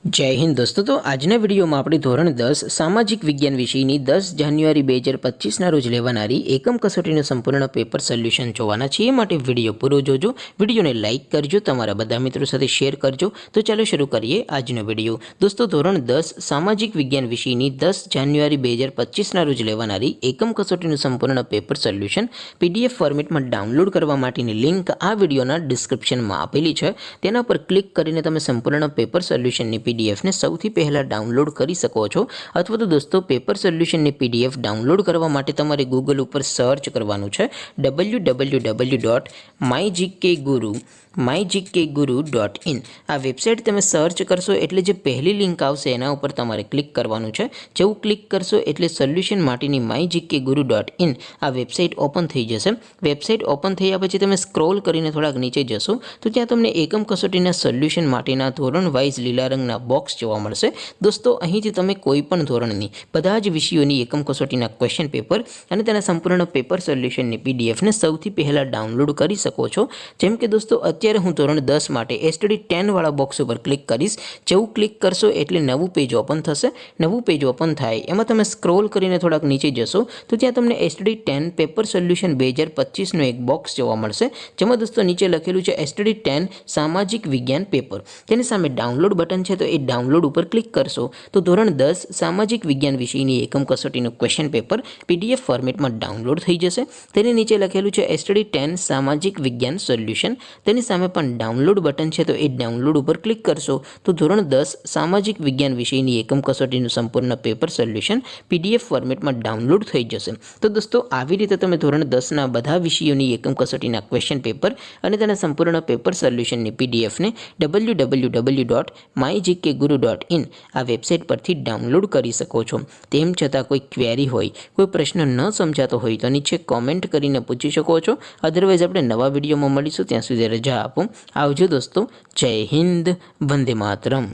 जय हिंद दोस्तों। तो आजना वीडियो में अपने धोरण 10 सामाजिक विज्ञान विषयनी 10 जान्युआरी 2025 रोज लेवानारी एकम कसोटीનું સંપૂર્ણ પેપર સોલ્યુશન જોવાના છે। એ માટે વિડીયો પૂરો જોજો, વિડીયોને લાઇક કરજો, તમારા બધા મિત્રો સાથે શેર કરજો। તો ચાલો શરૂ કરીએ આજનો વિડીયો। દોસ્તો ધોરણ 10 સામાજિક વિજ્ઞાન વિષયની 10 જાન્યુઆરી 2025 રોજ લેવાનારી એકમ કસોટીનું સંપૂર્ણ પેપર સોલ્યુશન પીડીએફ ફોર્મેટમાં ડાઉનલોડ કરવા માટેની લિંક આ વિડીયોના ડિસ્ક્રિપ્શનમાં આપેલી છે। તેના પર ક્લિક કરીને તમે સંપૂર્ણ પેપર સોલ્યુશનની पीडीएफ ने સૌથી પહેલા ડાઉનલોડ કરી શકો છો। અથવા તો દોસ્તો પેપર સોલ્યુશનની પીડીએફ ડાઉનલોડ કરવા માટે તમારે ગૂગલ ઉપર સર્ચ કરવાનું છે www.mygkguru.in। આ વેબસાઇટ તમે સર્ચ કરશો એટલે જે પહેલી લિંક આવશે એના ઉપર તમારે ક્લિક કરવાનું છે। જેવું ક્લિક કરશો એટલે સોલ્યુશન માટેની mygkguru.in આ વેબસાઇટ ઓપન થઈ જશે। વેબસાઇટ ઓપન થયા પછી તમે સ્ક્રોલ કરીને થોડાક નીચે જશો તો ત્યાં તમને એકમ કસોટીના સોલ્યુશન માટેના ધોરણ વાઇઝ લીલા રંગના બોક્સ જોવા મળશે। દોસ્તો અહીંથી તમે કોઈ પણ ધોરણની બધા જ વિષયોની એકમ કસોટીના ક્વેશ્ચન પેપર અને તેના સંપૂર્ણ પેપર સોલ્યુશનની પીડીએફને સૌથી પહેલા ડાઉનલોડ કરી શકો છો। જેમ કે દોસ્તો અત્યારે હું ધોરણ 10 માટે એસટીડી 10 વાળા બોક્સ ઉપર ક્લિક કરીશ। જેવું ક્લિક કરશો એટલે નવું પેજ ઓપન થશે। નવું પેજ ઓપન થાય એમાં તમે સ્ક્રોલ કરીને થોડાક નીચે જશો તો ત્યાં તમને એસટીડી 10 પેપર સોલ્યુશન 2025નો એક બોક્સ જોવા મળશે। જેમાં દોસ્તો નીચે લખેલું છે એસટીડી 10 સામાજિક વિજ્ઞાન પેપર। તેની સામે ડાઉનલોડ બટન છે તો એ ડાઉનલોડ ઉપર ક્લિક કરશો તો ધોરણ 10 સામાજિક વિજ્ઞાન વિષયની એકમ કસોટીનું ક્વેશ્ચન પેપર પીડીએફ ફોર્મેટમાં ડાઉનલોડ થઈ જશે। તેની નીચે લખેલું છે એસટીડી 10 સામાજિક વિજ્ઞાન સોલ્યુશન। તેની સામે પણ ડાઉનલોડ બટન છે તો એ ડાઉનલોડ ઉપર ક્લિક કરશો તો ધોરણ 10 સામાજિક વિજ્ઞાન વિષયની એકમ કસોટીનું સંપૂર્ણ પેપર સોલ્યુશન પીડીએફ ફોર્મેટમાં ડાઉનલોડ થઈ જશે। તો દોસ્તો આવી રીતે તમે ધોરણ 10ના બધા વિષયોની એકમ કસોટીના ક્વેશ્ચન પેપર અને તેના સંપૂર્ણ પેપર સોલ્યુશનની પીડીએફને www.mygkguru.in આ વેબસાઇટ પરથી ડાઉનલોડ કરી શકો છો। તેમ છતાં કોઈ ક્વેરી હોય, કોઈ પ્રશ્ન ન સમજાતો હોય તો નીચે કોમેન્ટ કરીને પૂછી શકો છો। અધરવાઇઝ આપણે નવા વિડીયોમાં મળીશું, ત્યાં સુધી રજા આપો। આવજો દોસ્તો। જય હિન્દ, વંદે માતરમ।